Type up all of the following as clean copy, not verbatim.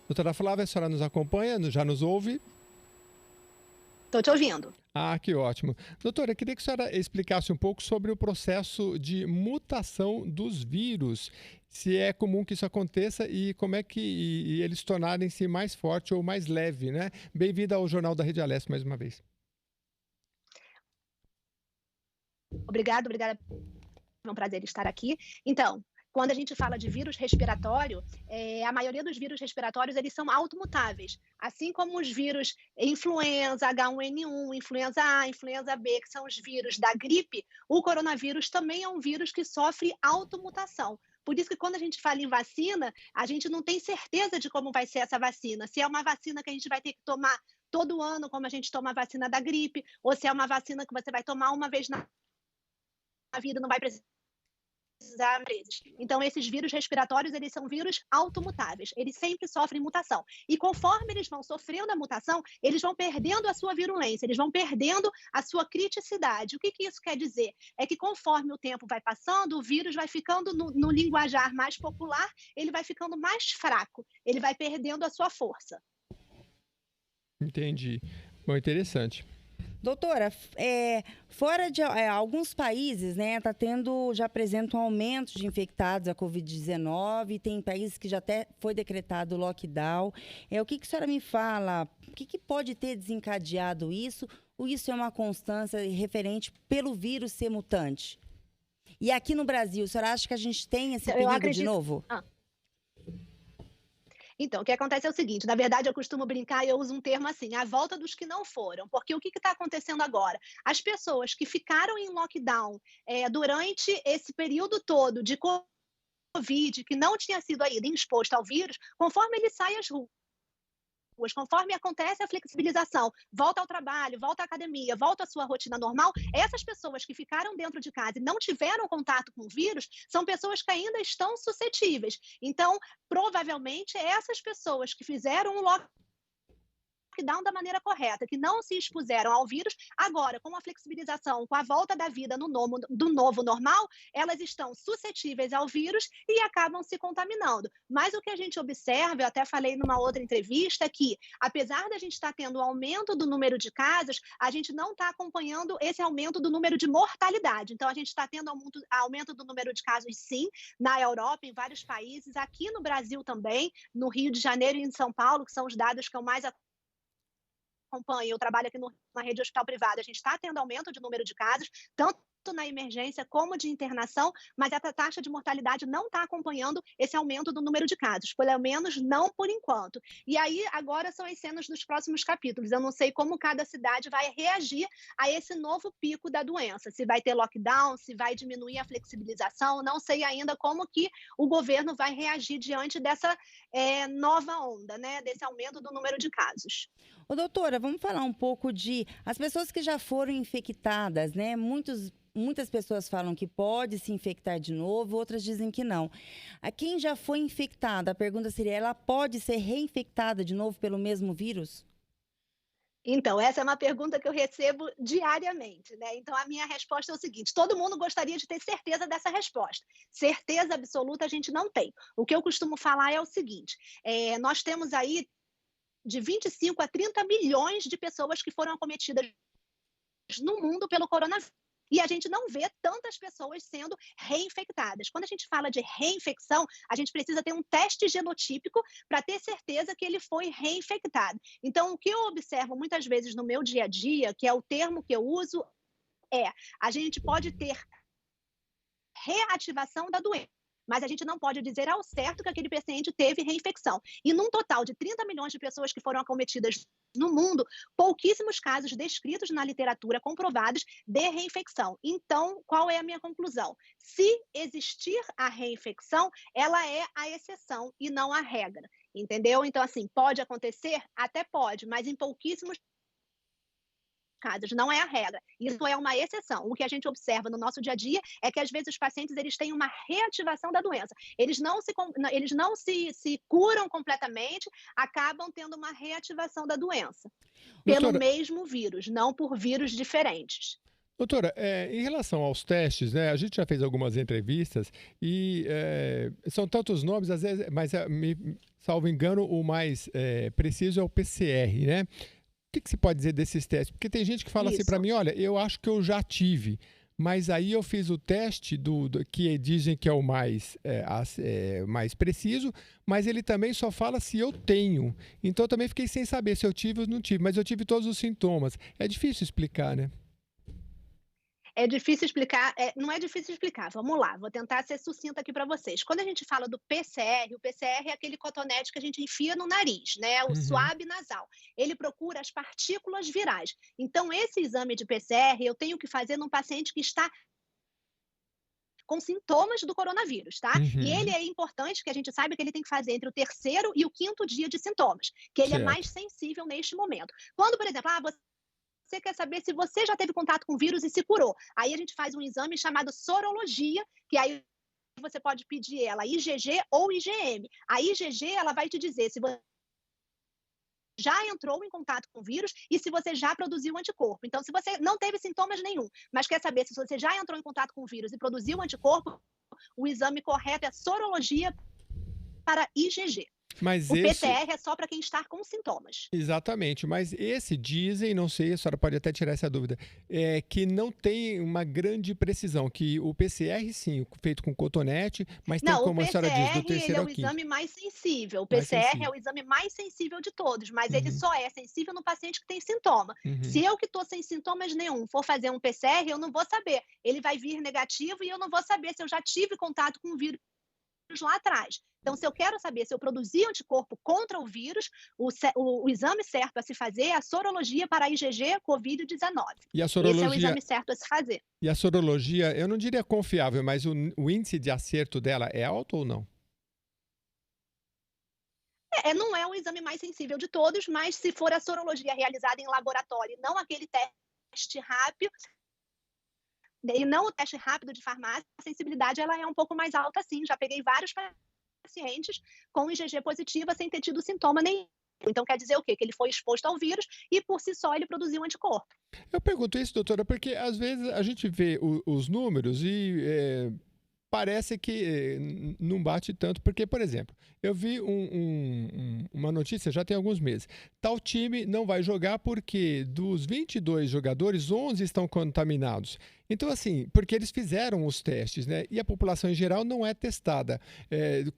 Doutora Flávia, a senhora nos acompanha, já nos ouve? Estou te ouvindo. Ah, que ótimo. Doutora, eu queria que a senhora explicasse um pouco sobre o processo de mutação dos vírus. Se é comum que isso aconteça e como é que eles tornarem-se mais forte ou mais leve, né? Bem-vinda ao Jornal da Rede Aleste mais uma vez. Obrigada. É um prazer estar aqui. Então, quando a gente fala de vírus respiratório, a maioria dos vírus respiratórios eles são automutáveis, assim como os vírus influenza, H1N1, influenza A, influenza B, que são os vírus da gripe, o coronavírus também é um vírus que sofre automutação. Por isso que quando a gente fala em vacina, a gente não tem certeza de como vai ser essa vacina. Se é uma vacina que a gente vai ter que tomar todo ano, como a gente toma a vacina da gripe, ou se é uma vacina que você vai tomar uma vez na vida, não vai precisar vezes. Então, esses vírus respiratórios, eles são vírus automutáveis, eles sempre sofrem mutação. E conforme eles vão sofrendo a mutação, eles vão perdendo a sua virulência, eles vão perdendo a sua criticidade. O que isso quer dizer? É que conforme o tempo vai passando, o vírus vai ficando, no linguajar mais popular, ele vai ficando mais fraco, ele vai perdendo a sua força. Entendi. Bom, interessante. Doutora, fora de alguns países, né, já apresenta um aumento de infectados à Covid-19, tem países que já até foi decretado lockdown. O que a senhora me fala? O que pode ter desencadeado isso? Ou isso é uma constância referente pelo vírus ser mutante? E aqui no Brasil, a senhora acha que a gente tem esse perigo de novo? Então, o que acontece é o seguinte, na verdade eu costumo brincar e eu uso um termo assim, a volta dos que não foram, porque o que está acontecendo agora? As pessoas que ficaram em lockdown durante esse período todo de Covid, que não tinha sido ainda exposto ao vírus, conforme ele sai às ruas, conforme acontece a flexibilização, volta ao trabalho, volta à academia, volta à sua rotina normal, essas pessoas que ficaram dentro de casa e não tiveram contato com o vírus, são pessoas que ainda estão suscetíveis. Então, provavelmente, essas pessoas que fizeram um lockdown da maneira correta, que não se expuseram ao vírus, agora, com a flexibilização, com a volta da vida do novo normal, elas estão suscetíveis ao vírus e acabam se contaminando. Mas o que a gente observa, eu até falei numa outra entrevista, é que, apesar da gente estar tendo um aumento do número de casos, a gente não está acompanhando esse aumento do número de mortalidade. Então, a gente está tendo aumento do número de casos, sim, na Europa, em vários países, aqui no Brasil também, no Rio de Janeiro e em São Paulo, que são os dados que eu mais acompanho, eu trabalho aqui numa rede de hospital privada, a gente está tendo aumento de número de casos, tanto na emergência como de internação, mas essa taxa de mortalidade não está acompanhando esse aumento do número de casos, pelo menos não por enquanto. E aí, agora são as cenas dos próximos capítulos. Eu não sei como cada cidade vai reagir a esse novo pico da doença, se vai ter lockdown, se vai diminuir a flexibilização, não sei ainda como que o governo vai reagir diante dessa nova onda, né, desse aumento do número de casos. Doutora, vamos falar um pouco de as pessoas que já foram infectadas, né? Muitas pessoas falam que pode se infectar de novo, outras dizem que não. A quem já foi infectada, a pergunta seria, ela pode ser reinfectada de novo pelo mesmo vírus? Então, essa é uma pergunta que eu recebo diariamente, né? Então, a minha resposta é o seguinte, todo mundo gostaria de ter certeza dessa resposta. Certeza absoluta a gente não tem. O que eu costumo falar é o seguinte, nós temos aí de 25 a 30 milhões de pessoas que foram acometidas no mundo pelo coronavírus. E a gente não vê tantas pessoas sendo reinfectadas. Quando a gente fala de reinfecção, a gente precisa ter um teste genotípico para ter certeza que ele foi reinfectado. Então, o que eu observo muitas vezes no meu dia a dia, que é o termo que eu uso, a gente pode ter reativação da doença, mas a gente não pode dizer ao certo que aquele paciente teve reinfecção. E num total de 30 milhões de pessoas que foram acometidas no mundo, pouquíssimos casos descritos na literatura comprovados de reinfecção. Então, qual é a minha conclusão? Se existir a reinfecção, ela é a exceção e não a regra, entendeu? Então, assim, pode acontecer? Até pode, mas em pouquíssimos casos, não é a regra. Isso é uma exceção. O que a gente observa no nosso dia a dia é que, às vezes, os pacientes eles têm uma reativação da doença. Eles não se curam completamente, acabam tendo uma reativação da doença. Pelo Doutora, mesmo vírus, não por vírus diferentes. doutora, em relação aos testes, né, a gente já fez algumas entrevistas e são tantos nomes, às vezes, mas salvo engano, o mais preciso é o PCR, né? O que se pode dizer desses testes? Porque tem gente que fala assim para Isso. mim, olha, eu acho que eu já tive, mas aí eu fiz o teste que dizem que é o mais preciso, mas ele também só fala se eu tenho. Então eu também fiquei sem saber se eu tive ou não tive, mas eu tive todos os sintomas. É difícil explicar, né? É difícil explicar, não é difícil explicar, vamos lá, vou tentar ser sucinta aqui para vocês. Quando a gente fala do PCR, o PCR é aquele cotonete que a gente enfia no nariz, né, o Uhum, suave nasal. Ele procura as partículas virais. Então, esse exame de PCR eu tenho que fazer num paciente que está com sintomas do coronavírus, tá? E ele uhum, é importante que a gente saiba que ele tem que fazer entre o terceiro e o quinto dia de sintomas, que ele é mais certo. sensível neste momento. Quando, por exemplo, você quer saber se você já teve contato com o vírus e se curou. Aí a gente faz um exame chamado sorologia, que aí você pode pedir ela IgG ou IgM. A IgG, ela vai te dizer se você já entrou em contato com o vírus e se você já produziu anticorpo. Então, se você não teve sintomas nenhum, mas quer saber se você já entrou em contato com o vírus e produziu anticorpo, o exame correto é sorologia para IgG. Mas O esse, PCR é só para quem está com sintomas. exatamente, mas esse dizem, não sei, a senhora pode até tirar essa dúvida, que não tem uma grande precisão, que o PCR sim, feito com cotonete, mas tem Não, o como a senhora diz, do PCR, ele terceiro é ao o quinto, exame mais sensível. O mais PCR é sensível. o exame mais sensível de todos, mas ele Uhum, só é sensível no paciente que tem sintoma. uhum. Se eu que estou sem sintomas nenhum for fazer um PCR, eu não vou saber. Ele vai vir negativo e eu não vou saber se eu já tive contato com o vírus lá atrás. Então, se eu quero saber se eu produzi anticorpo contra o vírus, o exame certo a se fazer é a sorologia para IgG Covid-19. E a Esse é o sorologia, exame certo a se fazer. eu não diria confiável, mas o índice de acerto dela é alto ou não? Não é o exame mais sensível de todos, mas se for a sorologia realizada em laboratório, não aquele teste rápido, e não o teste rápido de farmácia, a sensibilidade ela é um pouco mais alta, sim. Já peguei vários pacientes com IgG positiva sem ter tido sintoma nenhum. Então quer dizer o quê? Que ele foi exposto ao vírus e por si só ele produziu anticorpo. Eu pergunto isso, doutora, porque às vezes a gente vê os números e parece que não bate tanto, porque, por exemplo, eu vi uma notícia já tem alguns meses. Tal time não vai jogar porque dos 22 jogadores, 11 estão contaminados. Então, assim, porque eles fizeram os testes, né? E a população em geral não é testada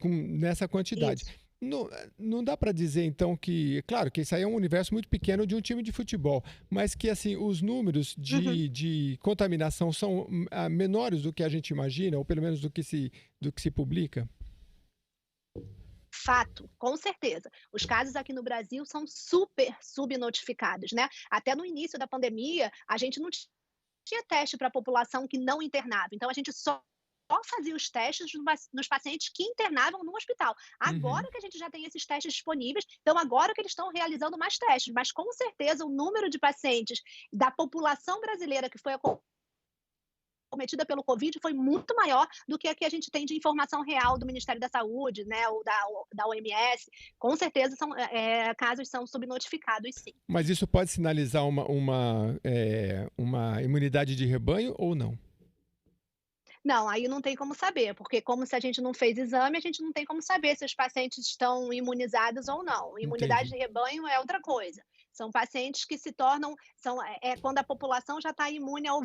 nessa quantidade. Isso. Não, não dá para dizer, então, que... Claro que isso aí é um universo muito pequeno de um time de futebol, mas que, assim, os números Uhum. de contaminação são menores do que a gente imagina, ou pelo menos do que se publica? Fato, com certeza. Os casos aqui no Brasil são super subnotificados, né? Até no início da pandemia, a gente não tinha teste para a população que não internava. Então, a gente só fazia os testes nos pacientes que internavam no hospital. Uhum. Agora que a gente já tem esses testes disponíveis, então agora que eles estão realizando mais testes, mas com certeza o número de pacientes da população brasileira que foi acometida pelo Covid foi muito maior do que a que a gente tem de informação real do Ministério da Saúde, né, ou da OMS. Com certeza casos são subnotificados, sim. Mas isso pode sinalizar uma imunidade de rebanho ou não? Não, aí não tem como saber, porque como se a gente não fez exame, a gente não tem como saber se os pacientes estão imunizados ou não. Imunidade Entendi. de rebanho é outra coisa. São pacientes que se tornam, quando a população já está imune ao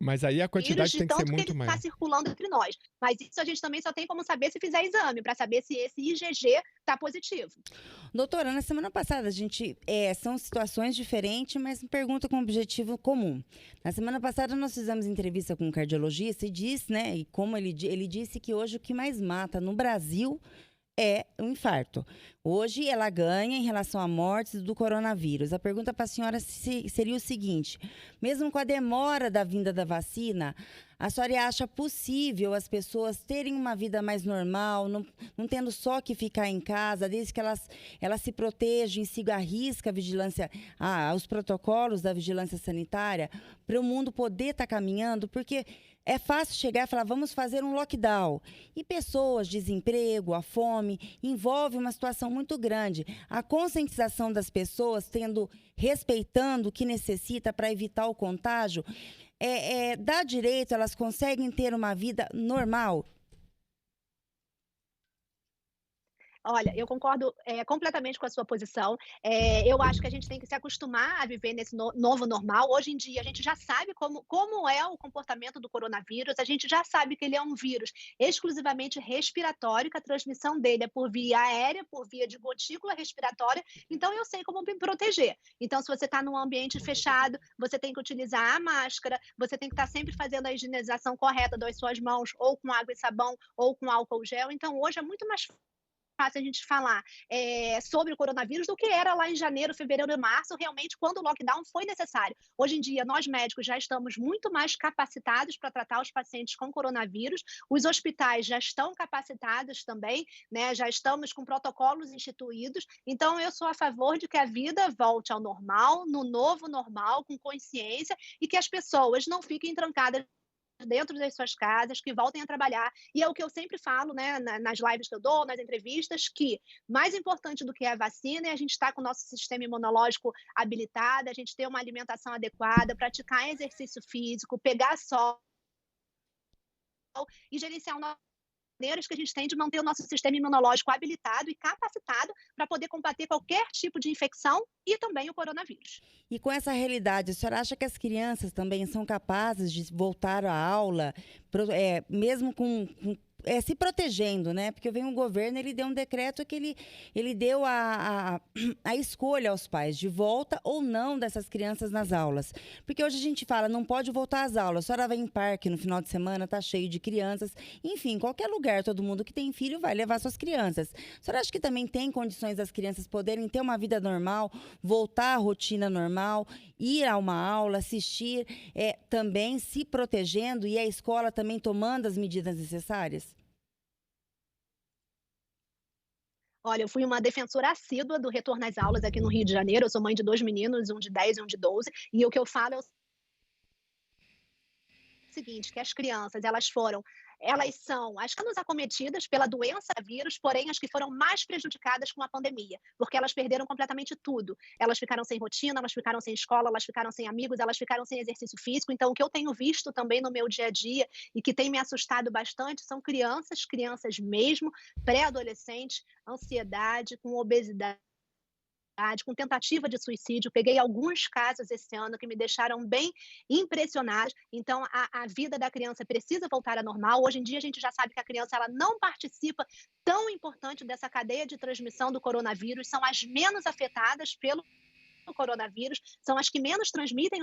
Mas aí a vírus, quantidade de tem que ser tanto que ele muito está maior. circulando entre nós. Mas isso a gente também só tem como saber se fizer exame, para saber se esse IgG está positivo. Doutora, na semana passada, são situações diferentes, mas pergunta com objetivo comum. Na semana passada, nós fizemos entrevista com um cardiologista e disse, né, e como ele disse que hoje o que mais mata no Brasil é o infarto. Hoje ela ganha em relação a mortes do coronavírus. A pergunta para a senhora seria o seguinte: mesmo com a demora da vinda da vacina, a senhora acha possível as pessoas terem uma vida mais normal, não tendo só que ficar em casa, desde que elas se protejam e sigam à risca a vigilância, os protocolos da vigilância sanitária, para o mundo poder estar caminhando? Porque é fácil chegar e falar, vamos fazer um lockdown. E pessoas, desemprego, a fome, envolve uma situação muito grande. A conscientização das pessoas, respeitando o que necessita para evitar o contágio, dá direito, elas conseguem ter uma vida normal. Olha, eu concordo, completamente com a sua posição. Eu acho que a gente tem que se acostumar a viver nesse novo normal. Hoje em dia, a gente já sabe como é o comportamento do coronavírus, a gente já sabe que ele é um vírus exclusivamente respiratório, que a transmissão dele é por via aérea, por via de gotícula respiratória, então eu sei como me proteger. Então, se você está num ambiente fechado, você tem que utilizar a máscara, você tem que estar sempre fazendo a higienização correta das suas mãos, ou com água e sabão, ou com álcool gel. Então, hoje é muito mais fácil a gente falar sobre o coronavírus do que era lá em janeiro, fevereiro e março, realmente, quando o lockdown foi necessário. Hoje em dia, nós médicos já estamos muito mais capacitados para tratar os pacientes com coronavírus, os hospitais já estão capacitados também, né? Já estamos com protocolos instituídos, então eu sou a favor de que a vida volte ao normal, no novo normal, com consciência, e que as pessoas não fiquem trancadas dentro das suas casas, que voltem a trabalhar. E é o que eu sempre falo, né, nas lives que eu dou, nas entrevistas, que mais importante do que a vacina é a gente estar com o nosso sistema imunológico habilitado, a gente ter uma alimentação adequada, praticar exercício físico, pegar sol e gerenciar maneiras que a gente tem de manter o nosso sistema imunológico habilitado e capacitado para poder combater qualquer tipo de infecção e também o coronavírus. E com essa realidade, a senhora acha que as crianças também são capazes de voltar à aula, mesmo se protegendo, né? Porque vem o governo, ele deu um decreto que ele deu a escolha aos pais de volta ou não dessas crianças nas aulas. Porque hoje a gente fala, não pode voltar às aulas, a senhora vai em parque no final de semana, tá cheio de crianças. Enfim, qualquer lugar, todo mundo que tem filho vai levar suas crianças. A senhora acha que também tem condições das crianças poderem ter uma vida normal, voltar à rotina normal, ir a uma aula, assistir, também se protegendo e a escola também tomando as medidas necessárias? Olha, eu fui uma defensora assídua do retorno às aulas aqui no Rio de Janeiro. Eu sou mãe de 2 meninos, um de 10 e um de 12, e o que eu falo é o seguinte, que as crianças, elas são as menos acometidas pela doença vírus, porém as que foram mais prejudicadas com a pandemia, porque elas perderam completamente tudo. Elas ficaram sem rotina, elas ficaram sem escola, elas ficaram sem amigos, elas ficaram sem exercício físico. Então, o que eu tenho visto também no meu dia a dia e que tem me assustado bastante são crianças mesmo, pré-adolescentes, ansiedade, com obesidade, com tentativa de suicídio. Peguei alguns casos esse ano que me deixaram bem impressionados. Então, a vida da criança precisa voltar ao normal. Hoje em dia, a gente já sabe que a criança ela não participa tão importante dessa cadeia de transmissão do coronavírus, são as menos afetadas pelo coronavírus, são as que menos transmitem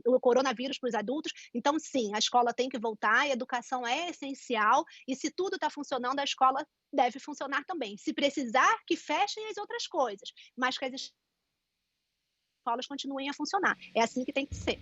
o coronavírus para os adultos. Então, sim, a escola tem que voltar, a educação é essencial, e se tudo está funcionando, a escola deve funcionar também. Se precisar, que fechem as outras coisas, mas que as escolas continuem a funcionar. É assim que tem que ser.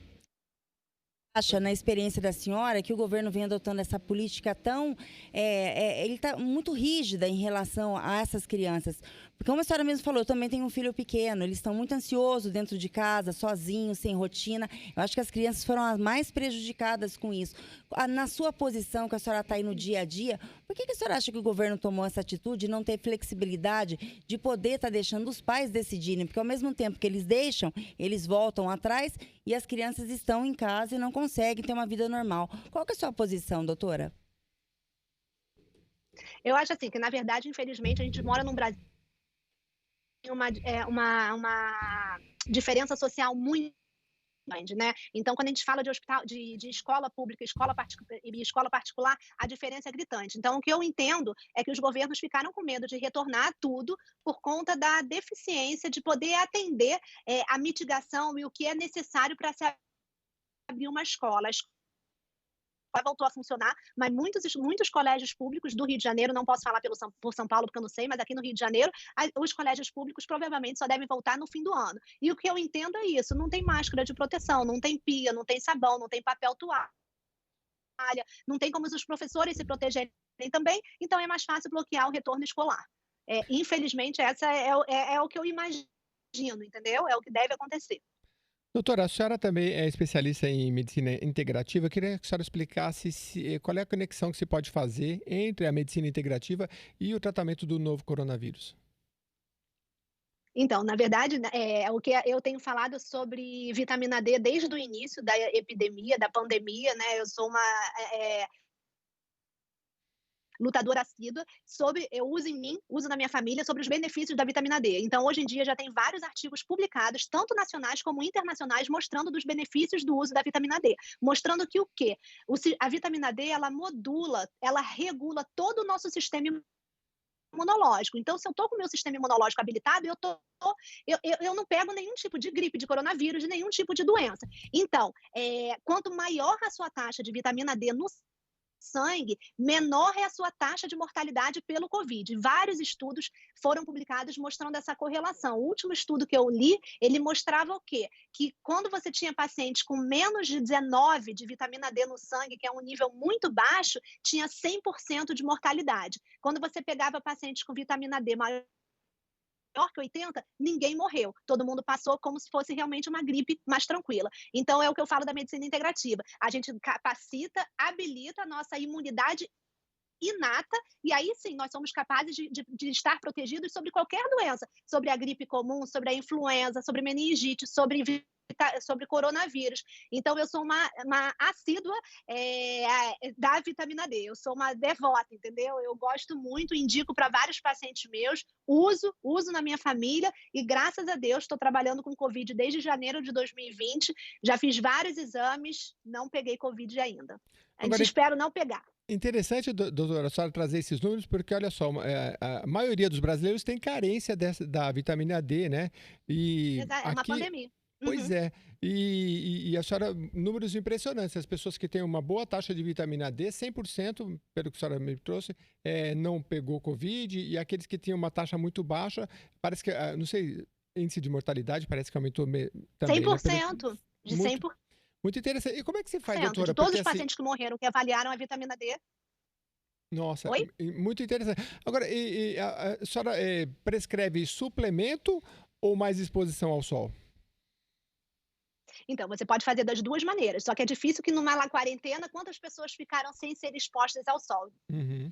Acha, na experiência da senhora, que o governo vem adotando essa política tão... ele está muito rígida em relação a essas crianças? Porque, como a senhora mesmo falou, eu também tenho um filho pequeno, eles estão muito ansiosos dentro de casa, sozinhos, sem rotina. Eu acho que as crianças foram as mais prejudicadas com isso. Na sua posição, que a senhora está aí no dia a dia, por que a senhora acha que o governo tomou essa atitude de não ter flexibilidade de poder estar deixando os pais decidirem? Porque, ao mesmo tempo que eles deixam, eles voltam atrás e as crianças estão em casa e não conseguem ter uma vida normal. Qual que é a sua posição, doutora? Eu acho assim que, na verdade, infelizmente, a gente mora num Brasil uma diferença social muito grande, né? Então, quando a gente fala de hospital, de escola pública e escola particular, a diferença é gritante. Então, o que eu entendo é que os governos ficaram com medo de retornar tudo por conta da deficiência de poder atender a mitigação e o que é necessário para se abrir uma escola. A escola voltou a funcionar, mas muitos colégios públicos do Rio de Janeiro, não posso falar por São Paulo, porque eu não sei, mas aqui no Rio de Janeiro, os colégios públicos provavelmente só devem voltar no fim do ano. E o que eu entendo é isso, não tem máscara de proteção, não tem pia, não tem sabão, não tem papel toalha, não tem como os professores se protegerem também, então é mais fácil bloquear o retorno escolar. Infelizmente, essa é o que eu imagino, entendeu? É o que deve acontecer. Doutora, a senhora também é especialista em medicina integrativa. Eu queria que a senhora explicasse qual é a conexão que se pode fazer entre a medicina integrativa e o tratamento do novo coronavírus. Então, na verdade, né, o que eu tenho falado sobre vitamina D desde o início da epidemia, da pandemia, né? Eu sou uma lutadora assídua, eu uso em mim, uso na minha família, sobre os benefícios da vitamina D. Então, hoje em dia, já tem vários artigos publicados, tanto nacionais como internacionais, mostrando dos benefícios do uso da vitamina D. Mostrando que o quê? A vitamina D, ela modula, ela regula todo o nosso sistema imunológico. Então, se eu estou com o meu sistema imunológico habilitado, eu não pego nenhum tipo de gripe, de coronavírus, de nenhum tipo de doença. Então, quanto maior a sua taxa de vitamina D no sangue, menor é a sua taxa de mortalidade pelo Covid. Vários estudos foram publicados mostrando essa correlação. O último estudo que eu li, ele mostrava o quê? Que quando você tinha pacientes com menos de 19 de vitamina D no sangue, que é um nível muito baixo, tinha 100% de mortalidade. Quando você pegava pacientes com vitamina D maior que 80, ninguém morreu. Todo mundo passou como se fosse realmente uma gripe mais tranquila. Então, é o que eu falo da medicina integrativa. A gente capacita, habilita a nossa imunidade inata, e aí sim nós somos capazes de estar protegidos sobre qualquer doença, sobre a gripe comum, sobre a influenza, sobre meningite, sobre coronavírus. Então, eu sou uma assídua da vitamina D, eu sou uma devota, entendeu? Eu gosto muito, indico para vários pacientes meus, uso na minha família, e graças a Deus estou trabalhando com Covid desde janeiro de 2020, já fiz vários exames, não peguei Covid ainda. Agora, Espero não pegar. interessante, doutora, a senhora trazer esses números, porque olha só, a maioria dos brasileiros tem carência da vitamina D, né? E É uma pandemia. pois é, e a senhora, números impressionantes, as pessoas que têm uma boa taxa de vitamina D, 100%, pelo que a senhora me trouxe, não pegou Covid, e aqueles que tinham uma taxa muito baixa, parece que, não sei, índice de mortalidade parece que aumentou também, 100%, né? de Muito, 100%. muito interessante. E como é que se faz, doutora? De todos Porque os assim, pacientes que morreram, que avaliaram a vitamina D. nossa, Oi? muito interessante. Agora, a senhora prescreve suplemento ou mais exposição ao sol? Então, você pode fazer das duas maneiras, só que é difícil que numa quarentena, quantas pessoas ficaram sem ser expostas ao sol? Uhum.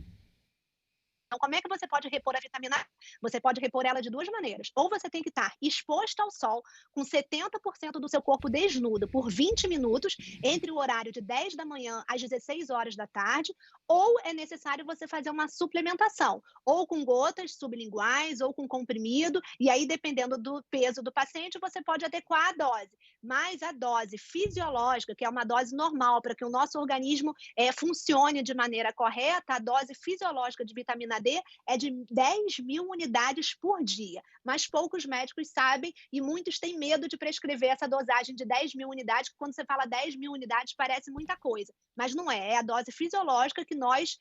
Então, como é que você pode repor a vitamina A? Você pode repor ela de duas maneiras. Ou você tem que estar exposto ao sol com 70% do seu corpo desnudo por 20 minutos, entre o horário de 10 da manhã às 16 horas da tarde, ou é necessário você fazer uma suplementação, ou com gotas sublinguais, ou com comprimido, e aí, dependendo do peso do paciente, você pode adequar a dose. Mas a dose fisiológica, que é uma dose normal para que o nosso organismo funcione de maneira correta, a dose fisiológica de vitamina D é de 10.000 unidades por dia, mas poucos médicos sabem e muitos têm medo de prescrever essa dosagem de 10.000 unidades, que quando você fala 10.000 unidades parece muita coisa, mas não é a dose fisiológica que nós,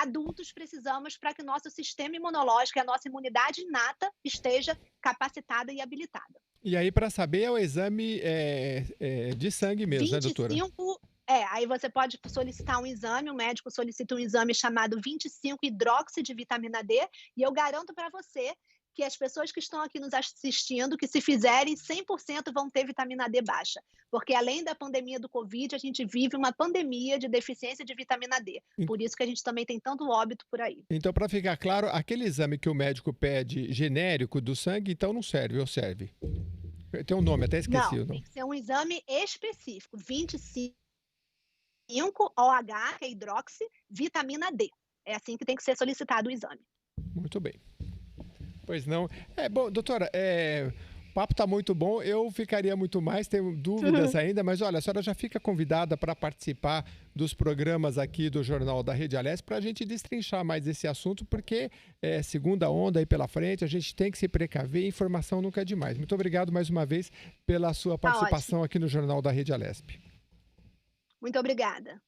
adultos, precisamos para que o nosso sistema imunológico e a nossa imunidade inata esteja capacitada e habilitada. E aí, para saber, é o exame de sangue mesmo, né, doutora? 25, aí você pode solicitar um exame, o médico solicita um exame chamado 25-hidroxi de vitamina D, e eu garanto para você que as pessoas que estão aqui nos assistindo, que se fizerem, 100% vão ter vitamina D baixa, porque além da pandemia do Covid, a gente vive uma pandemia de deficiência de vitamina D, por isso que a gente também tem tanto óbito por aí. Então, para ficar claro, aquele exame que o médico pede genérico do sangue, então não serve, ou serve? Tem um nome, até esqueci o Não, tem nome. que ser um exame específico, 25-OH, que é hidroxi, vitamina D. É assim que tem que ser solicitado o exame. Muito bem. Pois não. Bom, doutora, o papo está muito bom, eu ficaria muito mais, tenho dúvidas ainda, mas olha, a senhora já fica convidada para participar dos programas aqui do Jornal da Rede Alesp para a gente destrinchar mais esse assunto, porque segunda onda aí pela frente, a gente tem que se precaver, informação nunca é demais. Muito obrigado mais uma vez pela sua participação aqui no Jornal da Rede Alesp. Muito obrigada.